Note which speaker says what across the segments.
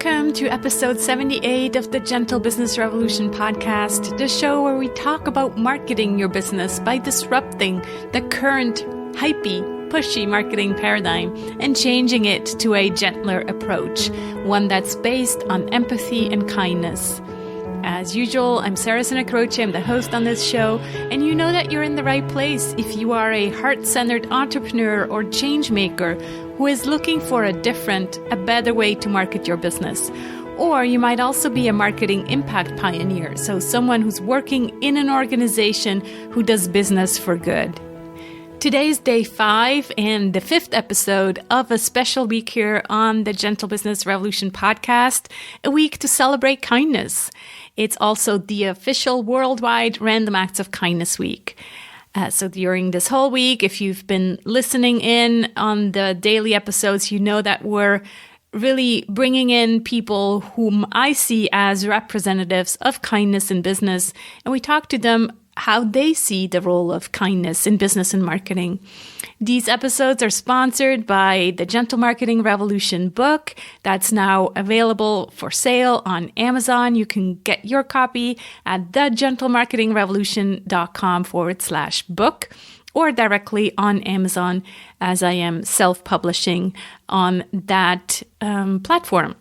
Speaker 1: Welcome to episode 78 of the Gentle Business Revolution podcast, the show where we talk about marketing your business by disrupting the current hypey, pushy marketing paradigm and changing it to a gentler approach, one that's based on empathy and kindness. As usual, I'm Sarah Sinacroce, I'm the host on this show, and you know that you're in the right place if you are a heart-centered entrepreneur or change maker who is looking for a better way to market your business. Or you might also be a marketing impact pioneer, so someone who's working in an organization who does business for good. Today is day 5 and the 5th episode of a special week here on the Gentle Business Revolution podcast, a week to celebrate kindness. It's also the official worldwide Random Acts of Kindness week. So during this whole week, if you've been listening in on the daily episodes, you know that we're really bringing in people whom I see as representatives of kindness in business, and we talk to them how they see the role of kindness in business and marketing. These episodes are sponsored by the Gentle Marketing Revolution book that's now available for sale on Amazon. You can get your copy at thegentlemarketingrevolution.com/book or directly on Amazon, as I am self-publishing on that platform.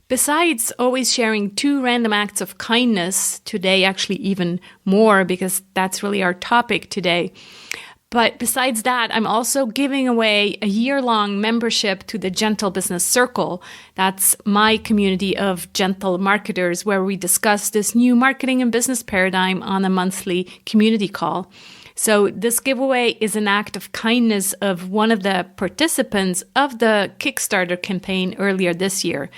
Speaker 1: Besides always sharing 2 random acts of kindness, today actually even more because that's really our topic today. But besides that, I'm also giving away a year-long membership to the Gentle Business Circle. That's my community of gentle marketers where we discuss this new marketing and business paradigm on a monthly community call. So this giveaway is an act of kindness of one of the participants of the Kickstarter campaign earlier this year.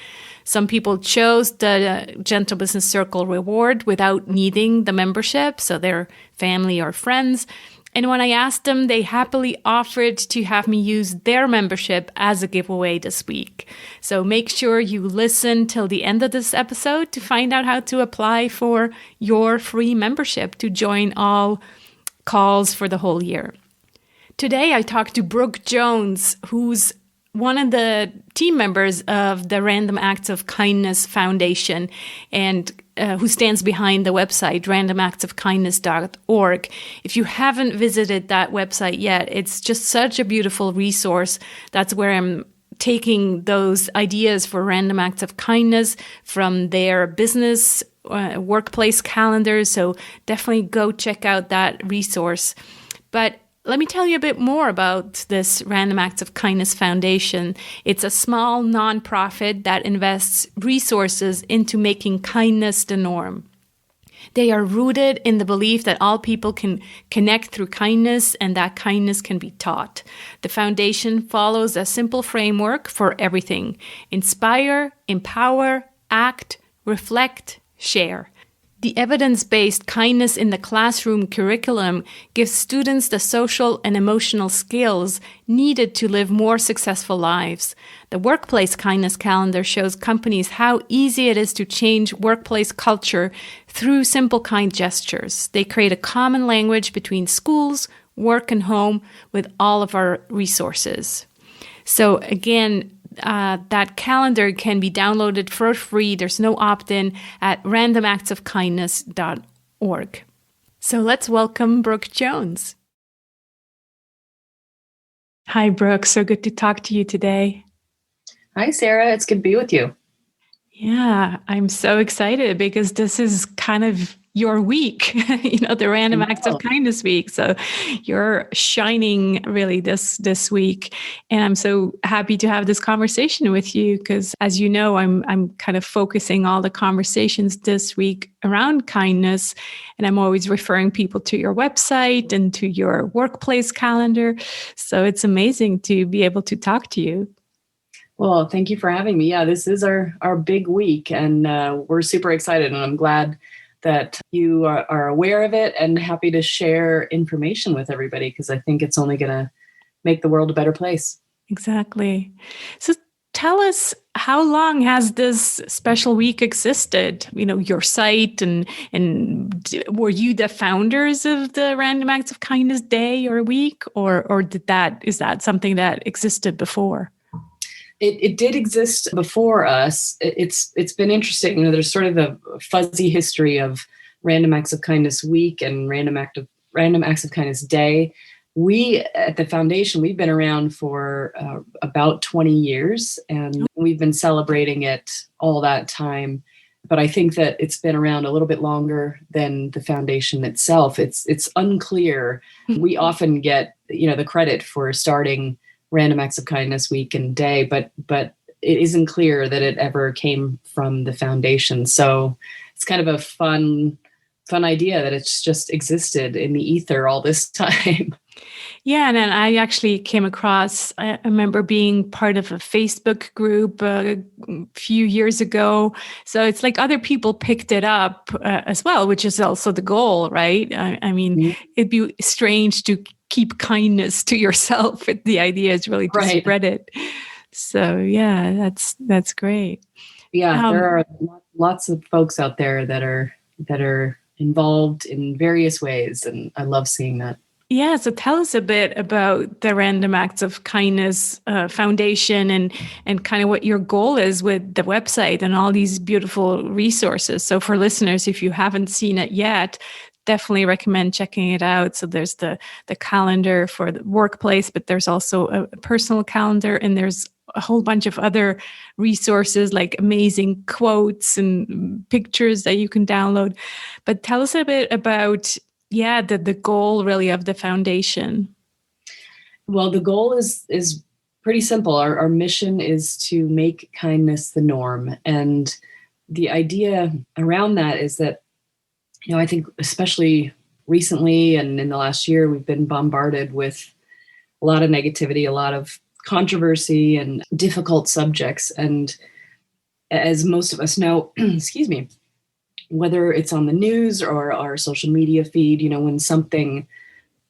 Speaker 1: Some people chose the Gentle Business Circle reward without needing the membership, so their family or friends. And when I asked them, they happily offered to have me use their membership as a giveaway this week. So make sure you listen till the end of this episode to find out how to apply for your free membership to join all calls for the whole year. Today, I talked to Brooke Jones, who's one of the team members of the Random Acts of Kindness Foundation and who stands behind the website randomactsofkindness.org. If you haven't visited that website yet, it's just such a beautiful resource. That's where I'm taking those ideas for Random Acts of Kindness from their business workplace calendars. So definitely go check out that resource. But let me tell you a bit more about this Random Acts of Kindness Foundation. It's a small nonprofit that invests resources into making kindness the norm. They are rooted in the belief that all people can connect through kindness and that kindness can be taught. The foundation follows a simple framework for everything: inspire, empower, act, reflect, share. The evidence-based kindness in the classroom curriculum gives students the social and emotional skills needed to live more successful lives. The workplace kindness calendar shows companies how easy it is to change workplace culture through simple kind gestures. They create a common language between schools, work, and home with all of our resources. So again, that calendar can be downloaded for free. There's no opt-in at randomactsofkindness.org. So let's welcome Brooke Jones. Hi, Brooke. So good to talk to you today.
Speaker 2: Hi, Sarah. It's good to be with you.
Speaker 1: Yeah, I'm so excited because this is kind of your week, the Random Acts of Kindness week. So you're shining really this week. And I'm so happy to have this conversation with you because, as you know, I'm kind of focusing all the conversations this week around kindness. And I'm always referring people to your website and to your workplace calendar. So it's amazing to be able to talk to you.
Speaker 2: Well, thank you for having me. Yeah, this is our big week and we're super excited, and I'm glad that you are aware of it and happy to share information with everybody because I think it's only going to make the world a better place.
Speaker 1: Exactly. So tell us, how long has this special week existed? Your site and were you the founders of the Random Acts of Kindness Day or week, or is that something that existed before?
Speaker 2: It did exist before us. It's been interesting. There's sort of a fuzzy history of Random Acts of Kindness Week and Random Acts of Kindness Day. We at the foundation, we've been around for about 20 years, and we've been celebrating it all that time. But I think that it's been around a little bit longer than the foundation itself. It's unclear. We often get the credit for starting Random Acts of Kindness Week and Day, but it isn't clear that it ever came from the foundation. So it's kind of a fun idea that it's just existed in the ether all this time.
Speaker 1: Yeah, and then I actually came across, I remember being part of a Facebook group a few years ago. So it's like other people picked it up as well, which is also the goal, right? I mean, it'd be strange to keep kindness to yourself. The idea is really to spread it. So yeah, that's great.
Speaker 2: Yeah, there are lots of folks out there that are involved in various ways, and I love seeing that.
Speaker 1: Yeah, so tell us a bit about the Random Acts of Kindness Foundation and kind of what your goal is with the website and all these beautiful resources. So for listeners, if you haven't seen it yet, definitely recommend checking it out. So there's the calendar for the workplace, but there's also a personal calendar, and there's a whole bunch of other resources like amazing quotes and pictures that you can download. But tell us a bit about the goal really of the foundation.
Speaker 2: Well, the goal is pretty simple. Our mission is to make kindness the norm. And the idea around that is that, I think especially recently and in the last year, we've been bombarded with a lot of negativity, a lot of controversy and difficult subjects. And as most of us know, excuse me, whether it's on the news or our social media feed, when something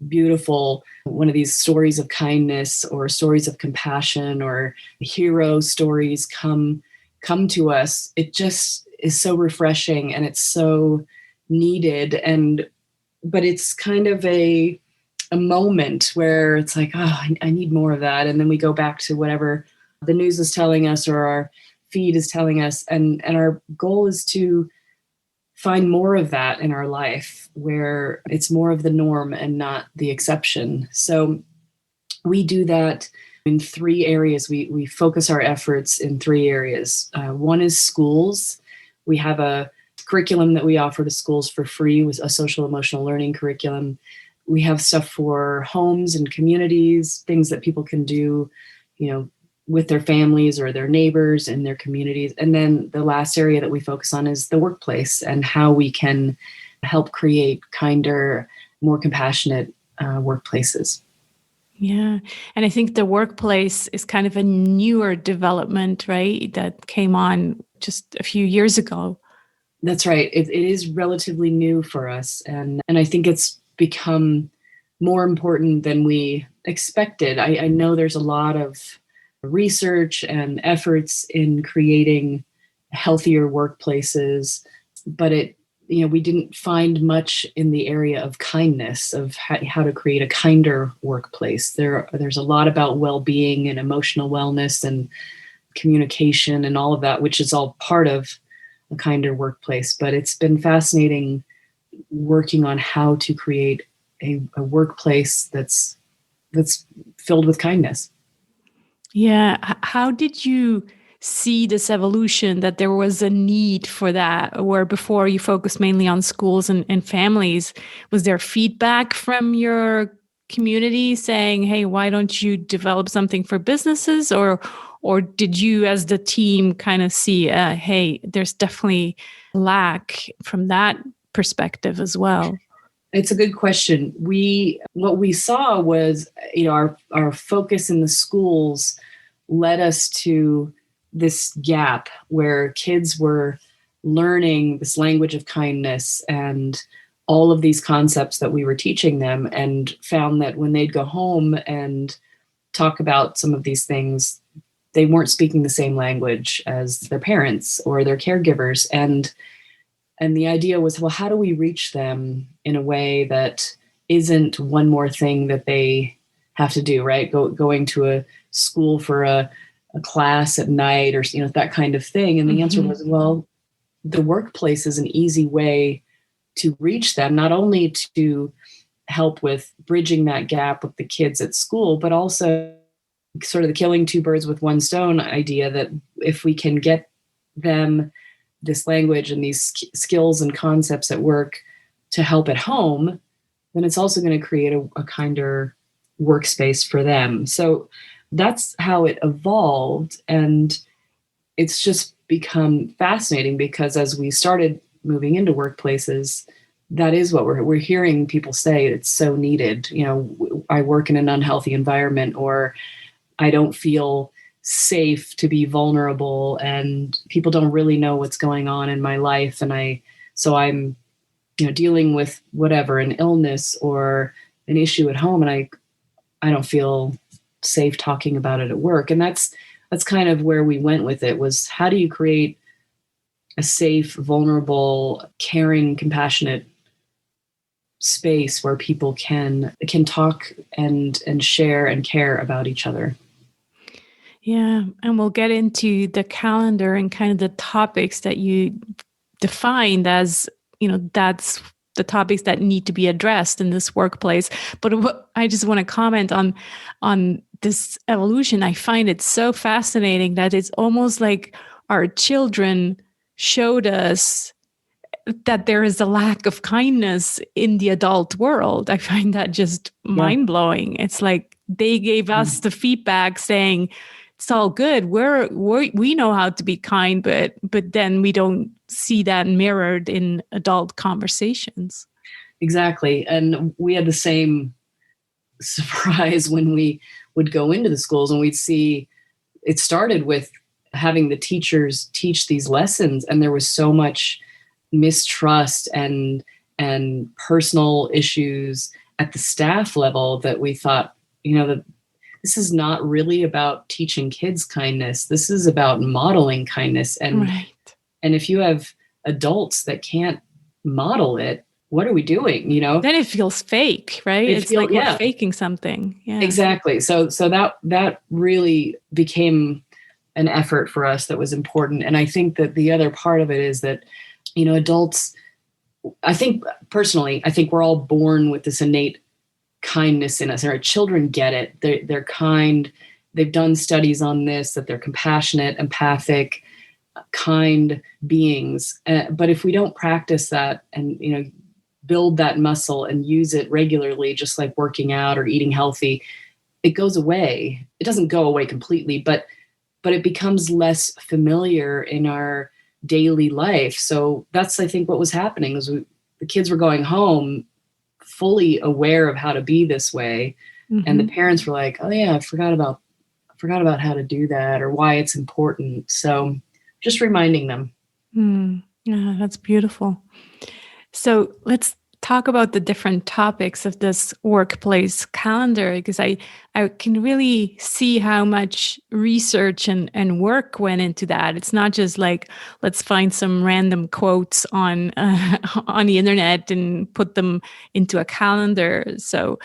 Speaker 2: beautiful, one of these stories of kindness or stories of compassion or hero stories come to us, it just is so refreshing and it's so needed. But it's kind of a moment where it's like, oh, I need more of that. And then we go back to whatever the news is telling us or our feed is telling us. And our goal is to find more of that in our life where it's more of the norm and not the exception. So we do that in 3 areas. We focus our efforts in 3 areas. One is schools. We have a curriculum that we offer to schools for free, with a social emotional learning curriculum. We have stuff for homes and communities, things that people can do, with their families or their neighbors and their communities. And then the last area that we focus on is the workplace and how we can help create kinder, more compassionate workplaces.
Speaker 1: Yeah. And I think the workplace is kind of a newer development, right? That came on just a few years ago.
Speaker 2: That's right. It is relatively new for us. And I think it's become more important than we expected. I know there's a lot of research and efforts in creating healthier workplaces, but we didn't find much in the area of kindness, of how to create a kinder workplace. There's a lot about well-being and emotional wellness and communication and all of that, which is all part of a kinder workplace. But it's been fascinating working on how to create a workplace that's filled with kindness.
Speaker 1: Yeah. How did you see this evolution, that there was a need for that, where before you focused mainly on schools and families? Was there feedback from your community saying, hey, why don't you develop something for businesses? Or did you as the team kind of see, hey, there's definitely lack from that perspective as well?
Speaker 2: It's a good question. What we saw was, our focus in the schools led us to this gap where kids were learning this language of kindness and all of these concepts that we were teaching them, and found that when they'd go home and talk about some of these things, they weren't speaking the same language as their parents or their caregivers. And the idea was, well, how do we reach them in a way that isn't one more thing that they have to do, right? Going to a school for a a class at night or, that kind of thing. And the answer was, well, the workplace is an easy way to reach them, not only to help with bridging that gap with the kids at school, but also sort of the killing two birds with one stone idea that if we can get them this language and these skills and concepts at work to help at home, then it's also going to create a kinder workspace for them. So that's how it evolved. And it's just become fascinating because as we started moving into workplaces, that is what we're hearing people say. It's so needed. I work in an unhealthy environment, or I don't feel safe to be vulnerable, and people don't really know what's going on in my life. And I'm dealing with whatever, an illness or an issue at home, and I don't feel safe talking about it at work. And that's kind of where we went with it, was how do you create a safe, vulnerable, caring, compassionate space where people can talk and share and care about each other.
Speaker 1: Yeah. And we'll get into the calendar and kind of the topics that you defined as, that's the topics that need to be addressed in this workplace. But I just want to comment on this evolution. I find it so fascinating that it's almost like our children showed us that there is a lack of kindness in the adult world. I find that just mind-blowing. It's like they gave us the feedback saying, it's all good. We know how to be kind, but then we don't see that mirrored in adult conversations.
Speaker 2: Exactly. And we had the same surprise when we would go into the schools and we'd see it started with having the teachers teach these lessons. And there was so much mistrust and personal issues at the staff level that we thought, that this is not really about teaching kids kindness. This is about modeling kindness. And and if you have adults that can't model it, what are we doing?
Speaker 1: Then it feels fake, right? It's like we're faking something. Yeah,
Speaker 2: exactly. So that really became an effort for us that was important. And I think that the other part of it is that, adults, I think we're all born with this innate kindness in us, and our children get it. They're kind. They've done studies on this, that they're compassionate, empathic, kind beings. But if we don't practice that and, build that muscle and use it regularly, just like working out or eating healthy, it goes away. It doesn't go away completely, but it becomes less familiar in our daily life. So that's, I think, what was happening is the kids were going home fully aware of how to be this way. And the parents were like, oh yeah, I forgot about how to do that or why it's important. So just reminding them.
Speaker 1: Yeah, that's beautiful. So let's talk about the different topics of this workplace calendar, because I can really see how much research and work went into that. It's not just like, let's find some random quotes on the internet and put them into a calendar. So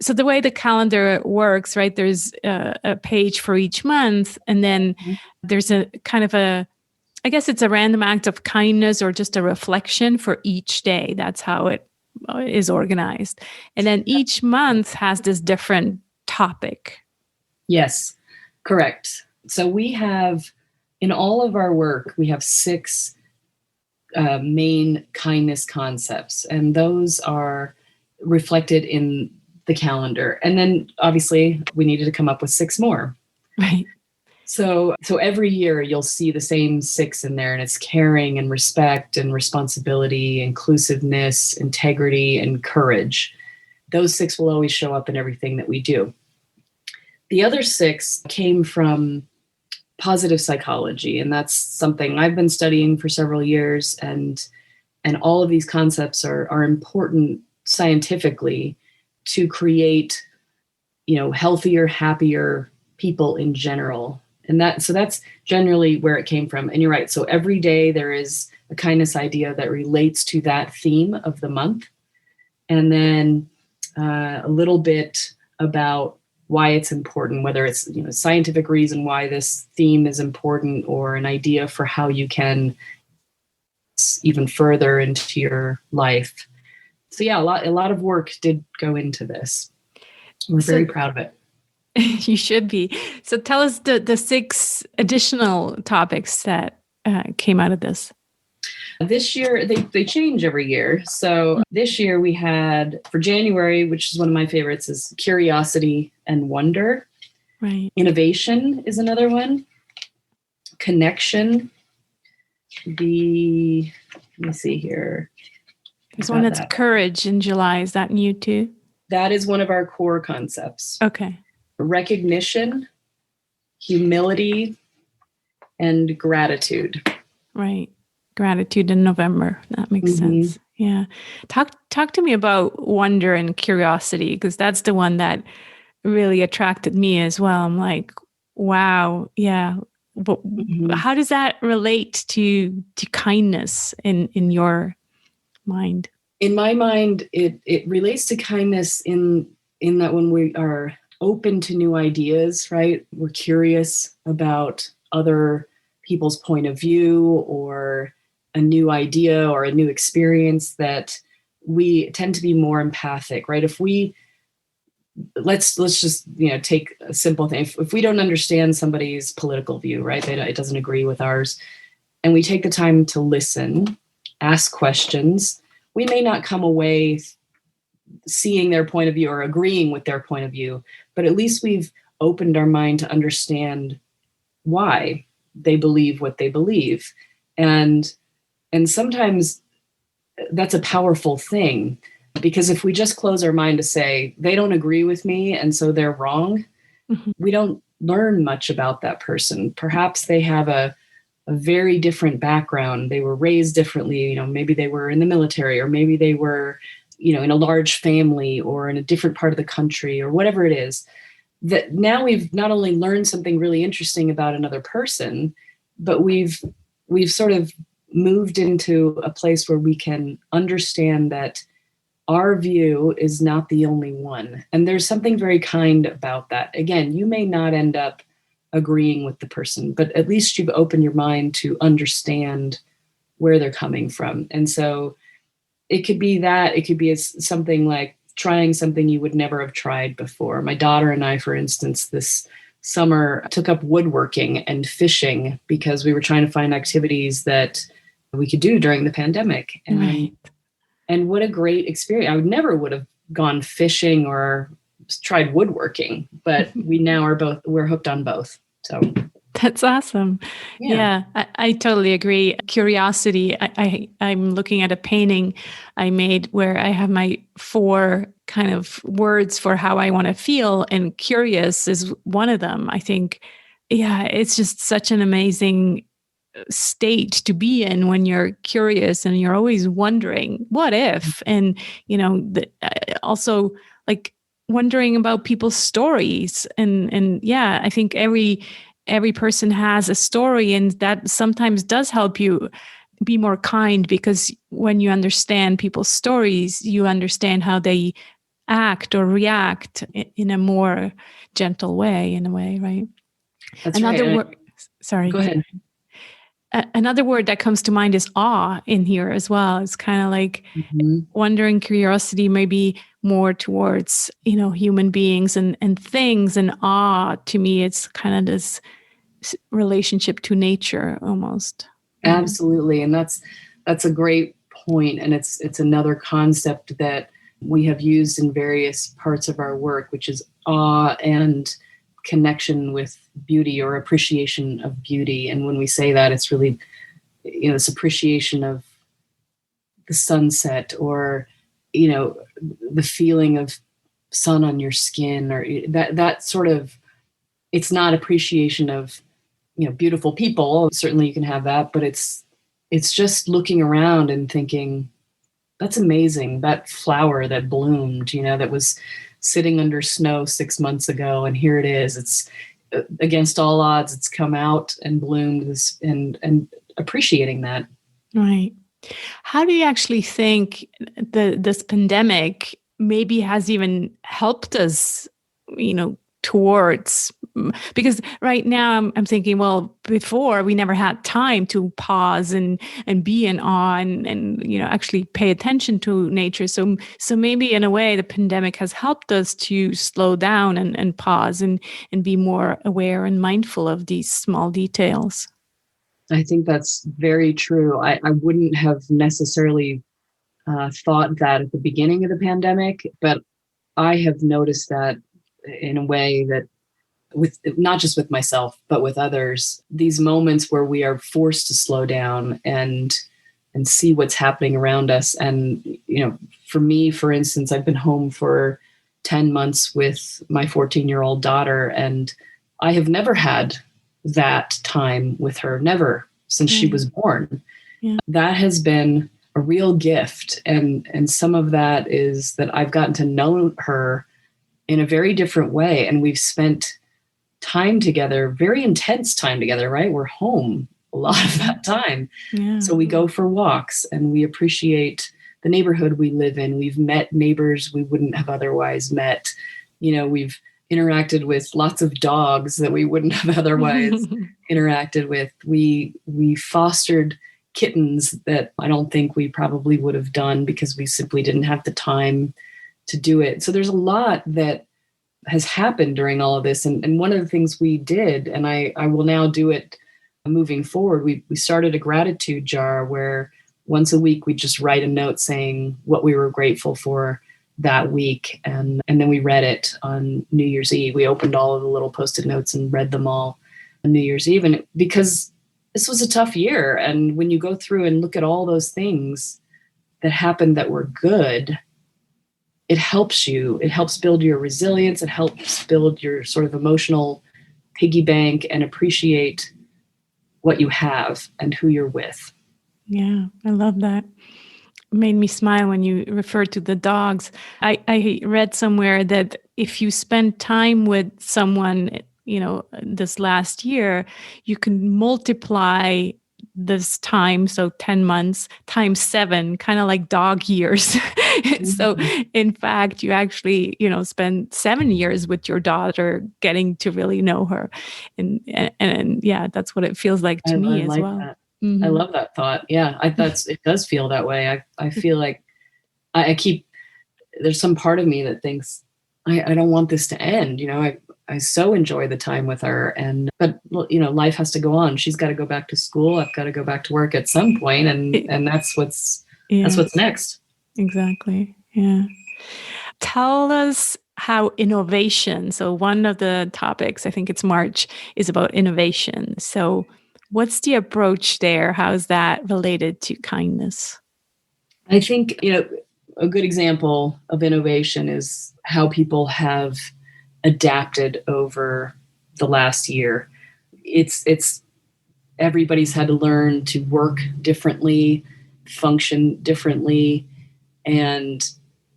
Speaker 1: the way the calendar works, right? There's a page for each month, and then there's a kind of I guess it's a random act of kindness or just a reflection for each day. That's how it is organized. And then each month has this different topic.
Speaker 2: Yes, correct. So we have, in all of our work, we have 6 main kindness concepts, and those are reflected in the calendar. And then obviously we needed to come up with 6 more.
Speaker 1: Right.
Speaker 2: So every year you'll see the same 6 in there, and it's caring and respect and responsibility, inclusiveness, integrity, and courage. Those 6 will always show up in everything that we do. The other 6 came from positive psychology, and that's something I've been studying for several years, and all of these concepts are important scientifically to create, healthier, happier people in general. And that's generally where it came from. And you're right. So every day there is a kindness idea that relates to that theme of the month. And then a little bit about why it's important, whether it's, scientific reason why this theme is important, or an idea for how you can even further into your life. So yeah, a lot of work did go into this. We're very proud of it.
Speaker 1: You should be. So tell us the 6 additional topics that came out of this.
Speaker 2: This year, they change every year. So this year we had, for January, which is one of my favorites, is curiosity and wonder.
Speaker 1: Right.
Speaker 2: Innovation is another one. Connection. Let me see here.
Speaker 1: There's one that's courage in July. Is that new too?
Speaker 2: That is one of our core concepts.
Speaker 1: Okay.
Speaker 2: Recognition, humility, and gratitude.
Speaker 1: Right. Gratitude in November. That makes sense. Yeah. Talk to me about wonder and curiosity, because that's the one that really attracted me as well. I'm like, wow. Yeah. But how does that relate to kindness in your mind?
Speaker 2: In my mind, it relates to kindness in that when we are open to new ideas, right? We're curious about other people's point of view, or a new idea or a new experience, that we tend to be more empathic, right? If we let's just take a simple thing. If we don't understand somebody's political view, right, it doesn't agree with ours, and we take the time to listen, ask questions, we may not come away seeing their point of view or agreeing with their point of view, but at least we've opened our mind to understand why they believe what they believe. And sometimes that's a powerful thing, because if we just close our mind to say they don't agree with me and so they're wrong, we don't learn much about that person. Perhaps they have a very different background. They were raised differently. Maybe they were in the military, or maybe they were, in a large family, or in a different part of the country, or whatever it is. That now we've not only learned something really interesting about another person, but we've sort of moved into a place where we can understand that our view is not the only one. And there's something very kind about that. Again, you may not end up agreeing with the person, but at least you've opened your mind to understand where they're coming from. And so it could be that, it could be something like trying something you would never have tried before. My daughter and I, for instance, this summer took up woodworking and fishing because we were trying to find activities that we could do during the pandemic. And what a great experience. I would have gone fishing or tried woodworking, but we're hooked on both. So
Speaker 1: that's awesome. Yeah, I totally agree. Curiosity. I'm looking at a painting I made where I have my 4 kind of words for how I want to feel, and curious is one of them. I think, it's just such an amazing state to be in when you're curious and you're always wondering what if, and also like wondering about people's stories, and I think every person has a story, and that sometimes does help you be more kind, because when you understand people's stories, you understand how they act or react in a more gentle way, in a way, right?
Speaker 2: That's right.
Speaker 1: Sorry.
Speaker 2: Go ahead.
Speaker 1: Another word that comes to mind is awe in here as well. It's kind of like wondering, curiosity, maybe more towards, human beings and things, and awe to me, it's kind of this relationship to nature almost.
Speaker 2: Absolutely. And that's a great point. And it's another concept that we have used in various parts of our work, which is awe and connection with beauty, or appreciation of beauty. And when we say that, it's really, this appreciation of the sunset, or, the feeling of sun on your skin, or that sort of, it's not appreciation of, beautiful people. Certainly you can have that, but it's just looking around and thinking, that's amazing. That flower that bloomed, that was sitting under snow 6 months ago, and here it is. It's against all odds. It's come out and bloomed, and appreciating that.
Speaker 1: Right. How do you actually think this pandemic maybe has even helped us, towards? Because right now I'm thinking, well, before we never had time to pause and be in awe and actually pay attention to nature. So maybe in a way the pandemic has helped us to slow down and pause and be more aware and mindful of these small details.
Speaker 2: I think that's very true. I wouldn't have necessarily thought that at the beginning of the pandemic, but I have noticed that in a way that with not just with myself, but with others, these moments where we are forced to slow down and see what's happening around us. And, for me, for instance, I've been home for 10 months with my 14-year-old daughter, and I have never had that time with her, never, since she was born. Yeah. That has been a real gift. And some of that is that I've gotten to know her in a very different way. And we've spent time together, very intense time together, right? We're home a lot of that time. Yeah. So we go for walks and we appreciate the neighborhood we live in. We've met neighbors we wouldn't have otherwise met. We've interacted with lots of dogs that we wouldn't have otherwise interacted with. We fostered kittens that I don't think we probably would have done because we simply didn't have the time to do it. So there's a lot that has happened during all of this. And one of the things we did, and I will now do it moving forward, we started a gratitude jar where once a week we just write a note saying what we were grateful for that week. And then we read it on New Year's Eve. We opened all of the little Post-it notes and read them all on New Year's Eve. And because this was a tough year. And when you go through and look at all those things that happened that were good, it helps you. It helps build your resilience. It helps build your sort of emotional piggy bank and appreciate what you have and who you're with.
Speaker 1: Yeah, I love that. It made me smile when you referred to the dogs. I read somewhere that if you spend time with someone, this last year, you can multiply this time, so 10 months times 7, kind of like dog years. So in fact, you actually, spend 7 years with your daughter getting to really know her. And yeah, that's what it feels like to me as well.
Speaker 2: That. Mm-hmm. I love that thought. Yeah, it does feel that way. I feel like there's some part of me that thinks I don't want this to end. I so enjoy the time with her, but life has to go on. She's got to go back to school. I've got to go back to work at some point, and that's what's next.
Speaker 1: Exactly. Yeah. Tell us how innovation. So one of the topics, I think it's March, is about innovation. So what's the approach there? How is that related to kindness?
Speaker 2: I think, a good example of innovation is how people have adapted over the last year. It's everybody's had to learn to work differently, function differently. And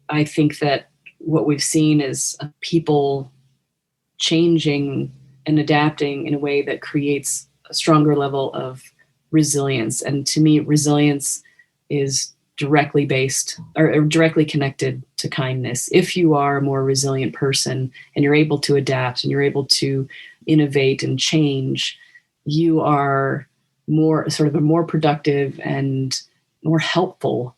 Speaker 2: I think that what we've seen is people changing and adapting in a way that creates a stronger level of resilience. And to me, resilience is directly based or directly connected to kindness. If you are a more resilient person and you're able to adapt and you're able to innovate and change, you are more sort of a more productive and more helpful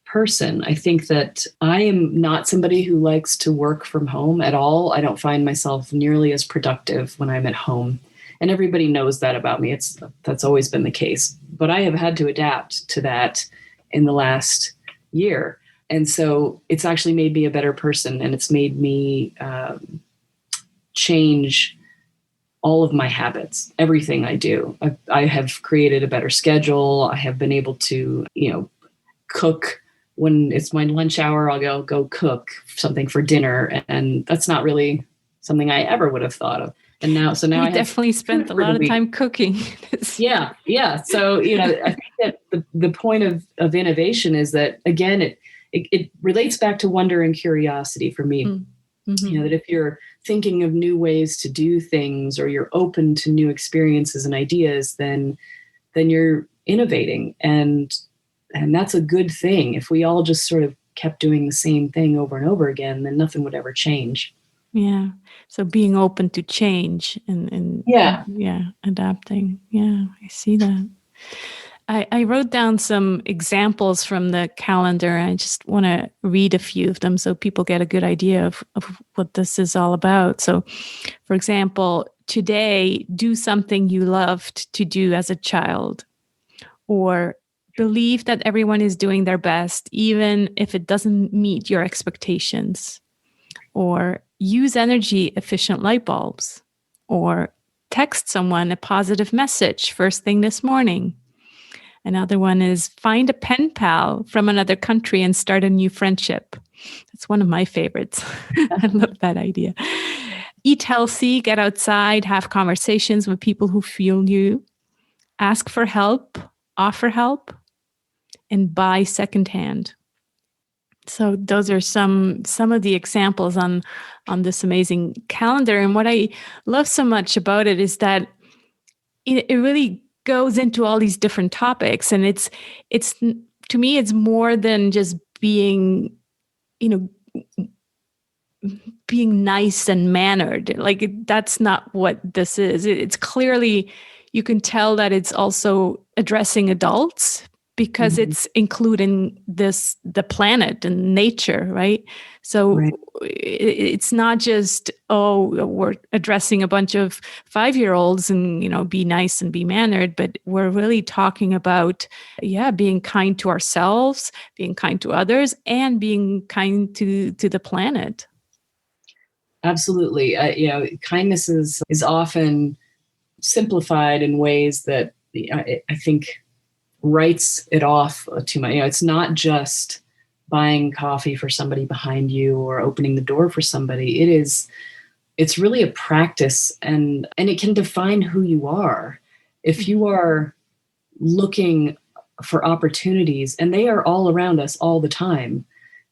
Speaker 2: person. I think that I am not somebody who likes to work from home at all. I don't find myself nearly as productive when I'm at home. And everybody knows that about me. That's always been the case. But I have had to adapt to that in the last year. And so it's actually made me a better person, and it's made me change all of my habits, everything I do. I have created a better schedule. I have been able to, cook. When it's my lunch hour, I'll go cook something for dinner. And that's not really something I ever would have thought of. And now I
Speaker 1: definitely spent a lot of time cooking.
Speaker 2: Yeah. So, I think that the point of innovation is that, again, it relates back to wonder and curiosity for me. Mm-hmm. That if you're thinking of new ways to do things, or you're open to new experiences and ideas, then you're innovating. And that's a good thing. If we all just sort of kept doing the same thing over and over again, then nothing would ever change.
Speaker 1: Yeah. So being open to change and
Speaker 2: Yeah.
Speaker 1: yeah, adapting. Yeah, I see that. I wrote down some examples from the calendar. I just want to read a few of them so people get a good idea of what this is all about. So, for example, today, do something you loved to do as a child, or believe that everyone is doing their best, even if it doesn't meet your expectations, or use energy efficient light bulbs, or text someone a positive message first thing this morning. Another one is find a pen pal from another country and start a new friendship. That's one of my favorites. I love that idea. Eat healthy, get outside, have conversations with people who feel you, ask for help, offer help, and buy secondhand. So those are some of the examples on this amazing calendar. And what I love so much about it is that it really goes into all these different topics, and it's to me it's more than just being, you know, being nice and mannered. Like that's not what this is. It's clearly, you can tell that it's also addressing adults because
Speaker 2: Mhm.
Speaker 1: it's including the planet and nature, right? So
Speaker 2: Right.
Speaker 1: it's not just, oh, we're addressing a bunch of 5-year-olds and, be nice and be mannered, but we're really talking about, yeah, being kind to ourselves, being kind to others, and being kind to the planet.
Speaker 2: Absolutely. Kindness is often simplified in ways that I think writes it off too much. It's not just buying coffee for somebody behind you or opening the door for somebody. It's really a practice, and it can define who you are. If you are looking for opportunities, and they are all around us all the time,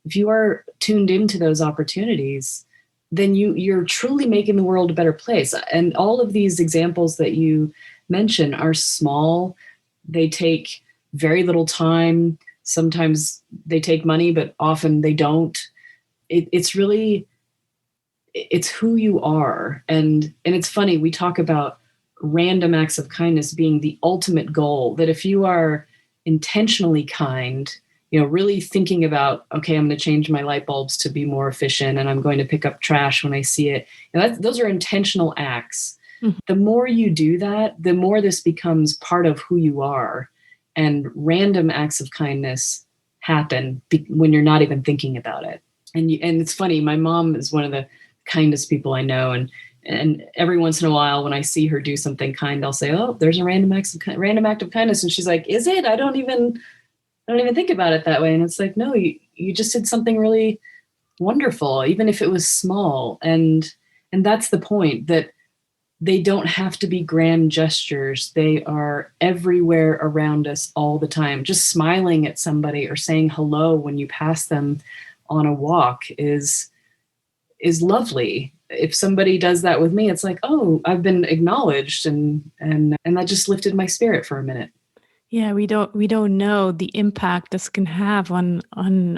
Speaker 2: if you are tuned into those opportunities, then you're truly making the world a better place. And all of these examples that you mention are small. They take very little time. Sometimes they take money, but often they don't. It's really, it's who you are. And it's funny, we talk about random acts of kindness being the ultimate goal, that if you are intentionally kind, really thinking about, okay, I'm going to change my light bulbs to be more efficient, and I'm going to pick up trash when I see it. Those are intentional acts.
Speaker 1: Mhm.
Speaker 2: The more you do that, the more this becomes part of who you are. And random acts of kindness happen when you're not even thinking about it. And it's funny, my mom is one of the kindest people I know. And every once in a while, when I see her do something kind, I'll say, "Oh, there's a random act of kindness." And she's like, "Is it? I don't even think about it that way." And it's like, no, you just did something really wonderful, even if it was small. And that's the point, that they don't have to be grand gestures. They are everywhere around us all the time. Just smiling at somebody or saying hello when you pass them on a walk is lovely. If somebody does that with me, it's like, oh, I've been acknowledged, and that just lifted my spirit for a minute.
Speaker 1: Yeah, we don't know the impact this can have on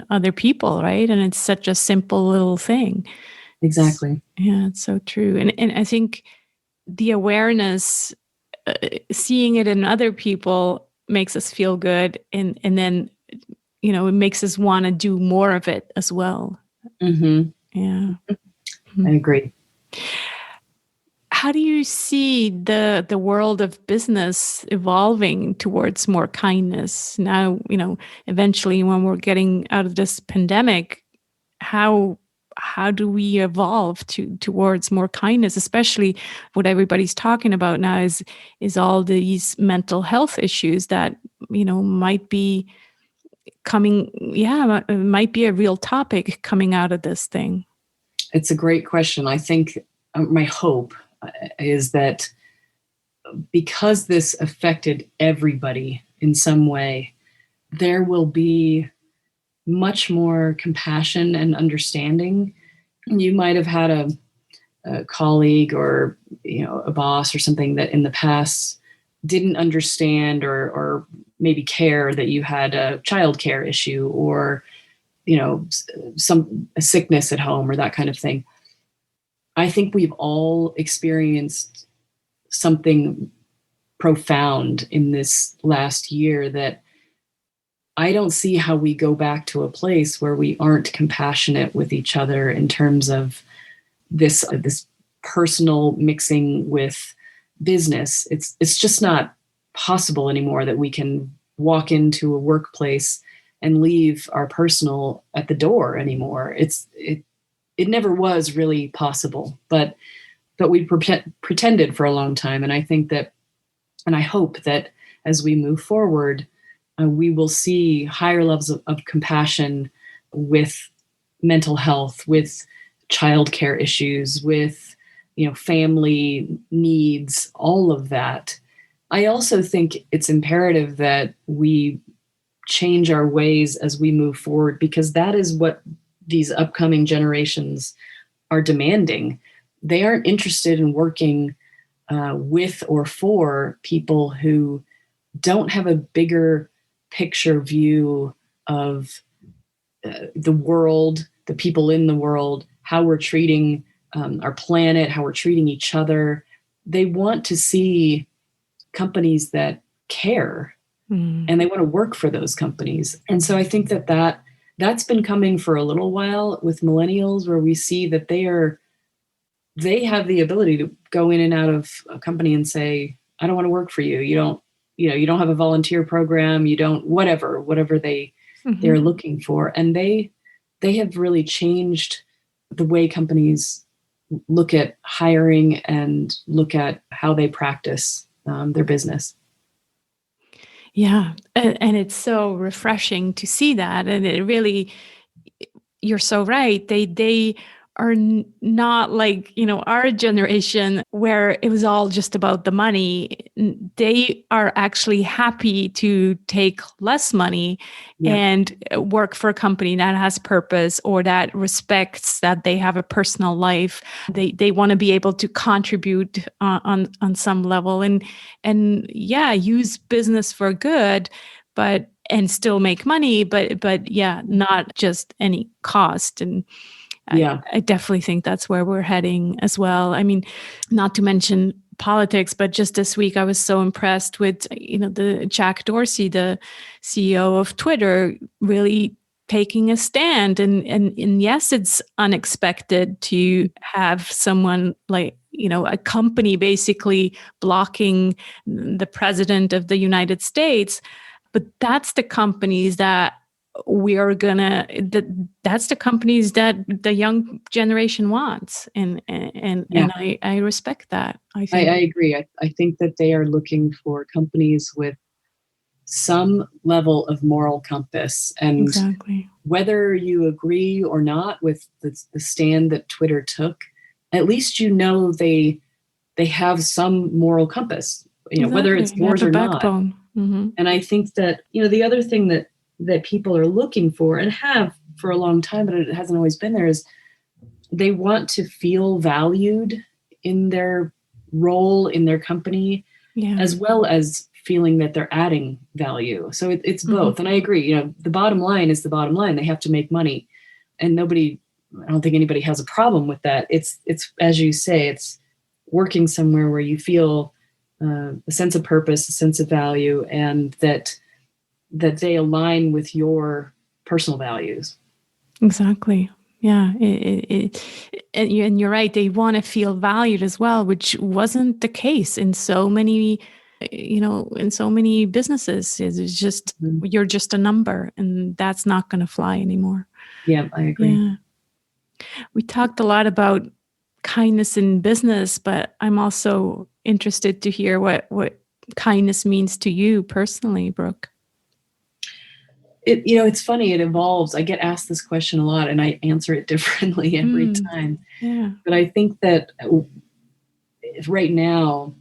Speaker 1: other people, right? And it's such a simple little thing.
Speaker 2: Exactly.
Speaker 1: Yeah, it's so true. And I think the awareness, seeing it in other people makes us feel good, and then it makes us want to do more of it as well.
Speaker 2: Mm-hmm.
Speaker 1: Yeah.
Speaker 2: I agree.
Speaker 1: How do you see the world of business evolving towards more kindness now? Eventually, when we're getting out of this pandemic, how do we evolve towards more kindness? Especially what everybody's talking about now is all these mental health issues that might be coming. Yeah, it might be a real topic coming out of this thing.
Speaker 2: It's a great question. I think my hope is that because this affected everybody in some way, there will be much more compassion and understanding. You might have had a colleague or a boss or something that in the past didn't understand or maybe care that you had a childcare issue or a sickness at home or that kind of thing. I think we've all experienced something profound in this last year that I don't see how we go back to a place where we aren't compassionate with each other in terms of this personal mixing with business. It's just not possible anymore that we can walk into a workplace and leave our personal at the door anymore. It never was really possible, but we pretended for a long time. And I think that, and I hope that as we move forward, we will see higher levels of compassion with mental health, with childcare issues, with family needs, all of that. I also think it's imperative that we change our ways as we move forward, because that is what these upcoming generations are demanding. They aren't interested in working with or for people who don't have a bigger picture view of the world, the people in the world, how we're treating our planet, how we're treating each other. They want to see companies that care, and they want to work for those companies. And so I think that's been coming for a little while with millennials, where we see that they have the ability to go in and out of a company and say, I don't want to work for you. You don't have a volunteer program. You don't, whatever they're looking for. And they have really changed the way companies look at hiring and look at how they practice their business.
Speaker 1: Yeah. And it's so refreshing to see that. And it really, you're so right. They are not like, our generation where it was all just about the money. They are actually happy to take less money and work for a company that has purpose or that respects that they have a personal life. They want to be able to contribute on some level and use business for good, and still make money, but not just any cost. And I definitely think that's where we're heading as well. I mean, not to mention politics, but just this week I was so impressed with, the Jack Dorsey, the CEO of Twitter, really taking a stand. And yes, it's unexpected to have someone like, a company basically blocking the president of the United States. But that's the companies that that's the companies that the young generation wants. And I respect that. I
Speaker 2: agree. I think that they are looking for companies with some level of moral compass. And
Speaker 1: exactly.
Speaker 2: Whether you agree or not with the stand that Twitter took, at least they have some moral compass,
Speaker 1: exactly.
Speaker 2: Whether it's yours or not.
Speaker 1: Mm-hmm.
Speaker 2: And I think that, the other thing that people are looking for and have for a long time, but it hasn't always been there, is they want to feel valued in their role in their company, as well as feeling that they're adding value. So it's both. Mm-hmm. And I agree, the bottom line is the bottom line. They have to make money, and I don't think anybody has a problem with that. It's as you say, it's working somewhere where you feel a sense of purpose, a sense of value, and that they align with your personal values.
Speaker 1: Exactly. Yeah. And you're right. They want to feel valued as well, which wasn't the case in so many, businesses. It's just, you're just a number, and that's not going to fly anymore.
Speaker 2: Yeah, I agree.
Speaker 1: Yeah. We talked a lot about kindness in business, but I'm also interested to hear what kindness means to you personally, Brooke.
Speaker 2: It's funny, it evolves. I get asked this question a lot, and I answer it differently every time.
Speaker 1: Yeah.
Speaker 2: But I think that right now,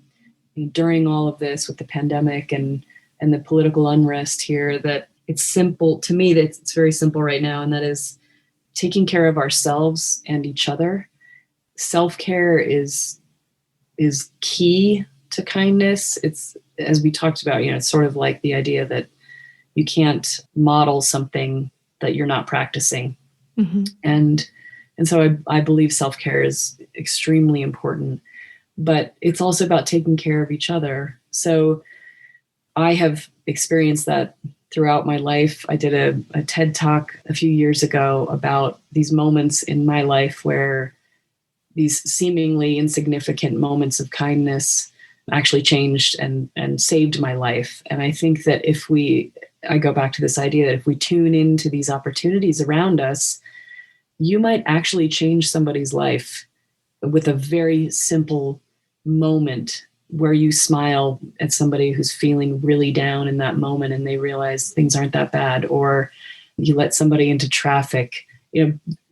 Speaker 2: during all of this with the pandemic and the political unrest here, that it's simple to me, that it's very simple right now. And that is taking care of ourselves and each other. Self-care is key to kindness. It's, as we talked about, it's sort of like the idea that you can't model something that you're not practicing. Mm-hmm. And And so I believe self-care is extremely important, but it's also about taking care of each other. So I have experienced that throughout my life. I did a TED Talk a few years ago about these moments in my life where these seemingly insignificant moments of kindness actually changed and saved my life. And I think that I go back to this idea that if we tune into these opportunities around us, you might actually change somebody's life with a very simple moment where you smile at somebody who's feeling really down in that moment and they realize things aren't that bad, or you let somebody into traffic,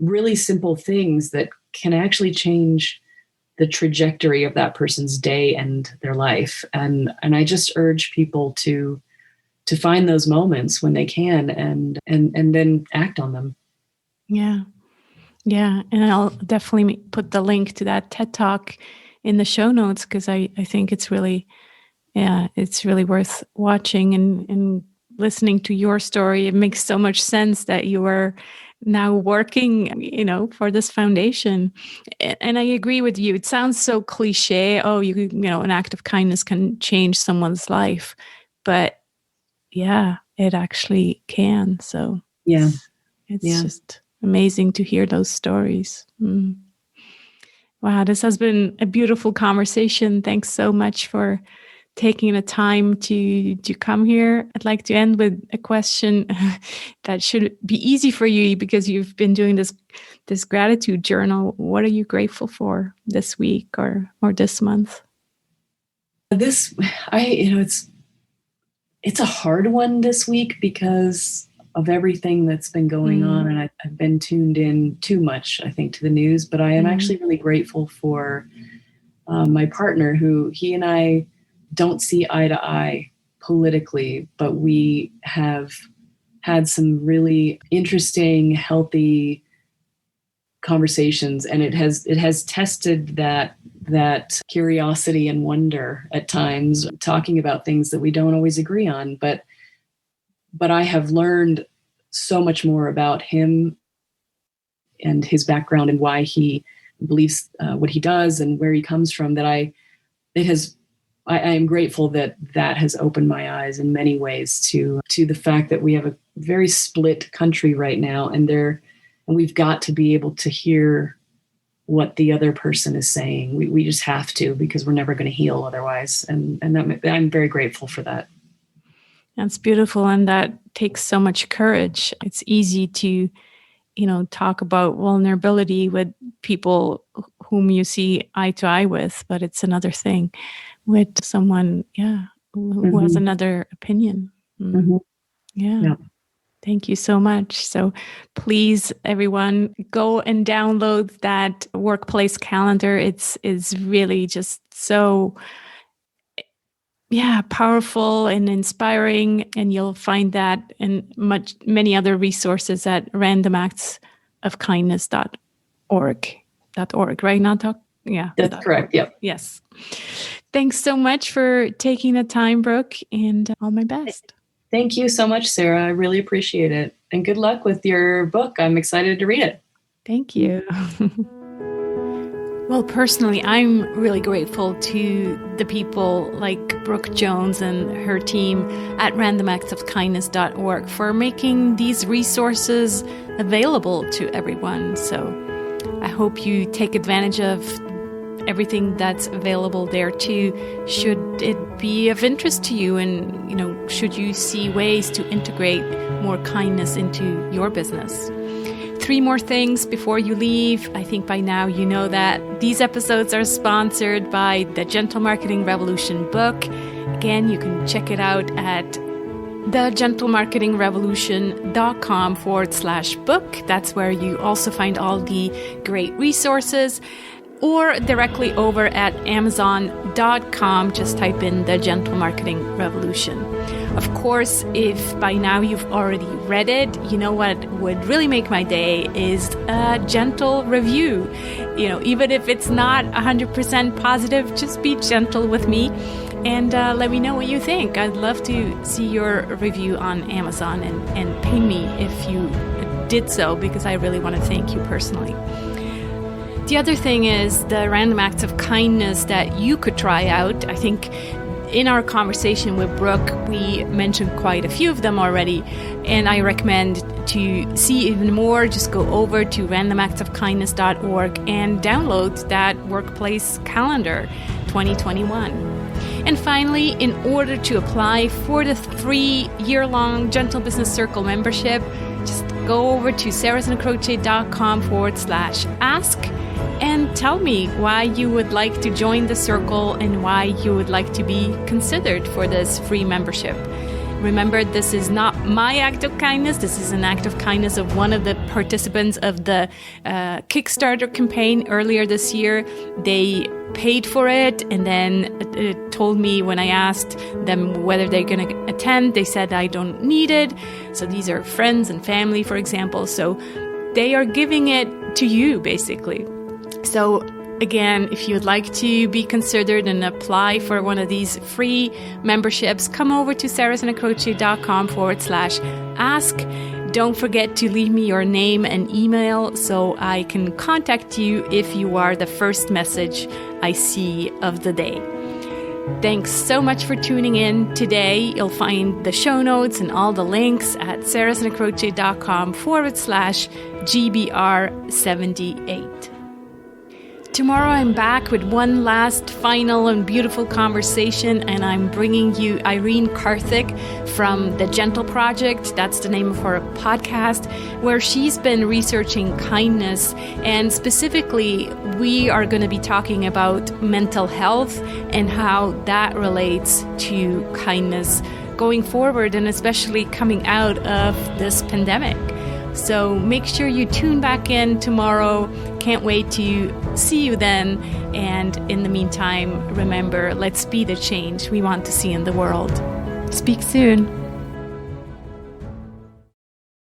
Speaker 2: really simple things that can actually change the trajectory of that person's day and their life. And I just urge people to find those moments when they can and then act on them.
Speaker 1: Yeah. Yeah. And I'll definitely put the link to that TED Talk in the show notes, because I think it's really worth watching and listening to your story. It makes so much sense that you are now working, for this foundation. And I agree with you. It sounds so cliche. Oh, an act of kindness can change someone's life, but yeah, it actually can. So
Speaker 2: yeah,
Speaker 1: it's just amazing to hear those stories. Wow, this has been a beautiful conversation. Thanks so much for taking the time to come here. I'd like to end with a question that should be easy for you, because you've been doing this gratitude journal. What are you grateful for this week or this month?
Speaker 2: It's a hard one this week because of everything that's been going on, and I've been tuned in too much, I think, to the news. But I am actually really grateful for my partner, who he and I don't see eye to eye politically, but we have had some really interesting, healthy conversations, and it has tested that curiosity and wonder at times, talking about things that we don't always agree on. But I have learned so much more about him and his background and why he believes what he does and where he comes from, that I am grateful that has opened my eyes in many ways to the fact that we have a very split country right now, and we've got to be able to hear what the other person is saying. We just have to, because we're never going to heal otherwise. And I'm very grateful for that.
Speaker 1: That's beautiful. And that takes so much courage. It's easy to, talk about vulnerability with people whom you see eye to eye with, but it's another thing with someone, who has another opinion. Yeah. Thank you so much. So please, everyone, go and download that workplace calendar. It's really just so powerful and inspiring. And you'll find that and many other resources at randomactsofkindness.org. Right?
Speaker 2: That's correct. Yep.
Speaker 1: Yes. Thanks so much for taking the time, Brooke, and all my best.
Speaker 2: Thank you so much, Sarah. I really appreciate it. And good luck with your book. I'm excited to read it.
Speaker 1: Thank you. Well, personally, I'm really grateful to the people like Brooke Jones and her team at randomactsofkindness.org for making these resources available to everyone. So I hope you take advantage of everything that's available there too, should it be of interest to you, and should you see ways to integrate more kindness into your business. 3 more things before you leave. I think by now you know that these episodes are sponsored by the Gentle Marketing Revolution book. Again, you can check it out at thegentlemarketingrevolution.com/book. That's where you also find all the great resources, or directly over at Amazon.com. Just type in the Gentle Marketing Revolution. Of course, if by now you've already read it, you know what would really make my day is a gentle review. Even if it's not 100% positive, just be gentle with me and let me know what you think. I'd love to see your review on Amazon and ping me if you did so, because I really want to thank you personally. The other thing is the random acts of kindness that you could try out. I think in our conversation with Brooke, we mentioned quite a few of them already, and I recommend to see even more, just go over to randomactsofkindness.org and download that workplace calendar 2021. And finally, in order to apply for the free year-long Gentle Business Circle membership, just go over to sarahsandcroce.com/ask and tell me why you would like to join the circle and why you would like to be considered for this free membership. Remember, this is not my act of kindness. This is an act of kindness of one of the participants of the Kickstarter campaign earlier this year. They paid for it and then told me when I asked them whether they're going to attend, they said I don't need it. So these are friends and family, for example. So they are giving it to you, basically. So again, if you'd like to be considered and apply for one of these free memberships, come over to sarahsandcroce.com/ask. Don't forget to leave me your name and email so I can contact you if you are the first message I see of the day. Thanks so much for tuning in today. You'll find the show notes and all the links at sarahsandcroce.com/GBR78. Tomorrow I'm back with one last final and beautiful conversation, and I'm bringing you Irene Karthik from The Gentle Project. That's the name of her podcast, where she's been researching kindness. And specifically, we are going to be talking about mental health and how that relates to kindness going forward, and especially coming out of this pandemic. So make sure you tune back in tomorrow. Can't wait to see you then. And in the meantime, remember, let's be the change we want to see in the world. Speak soon.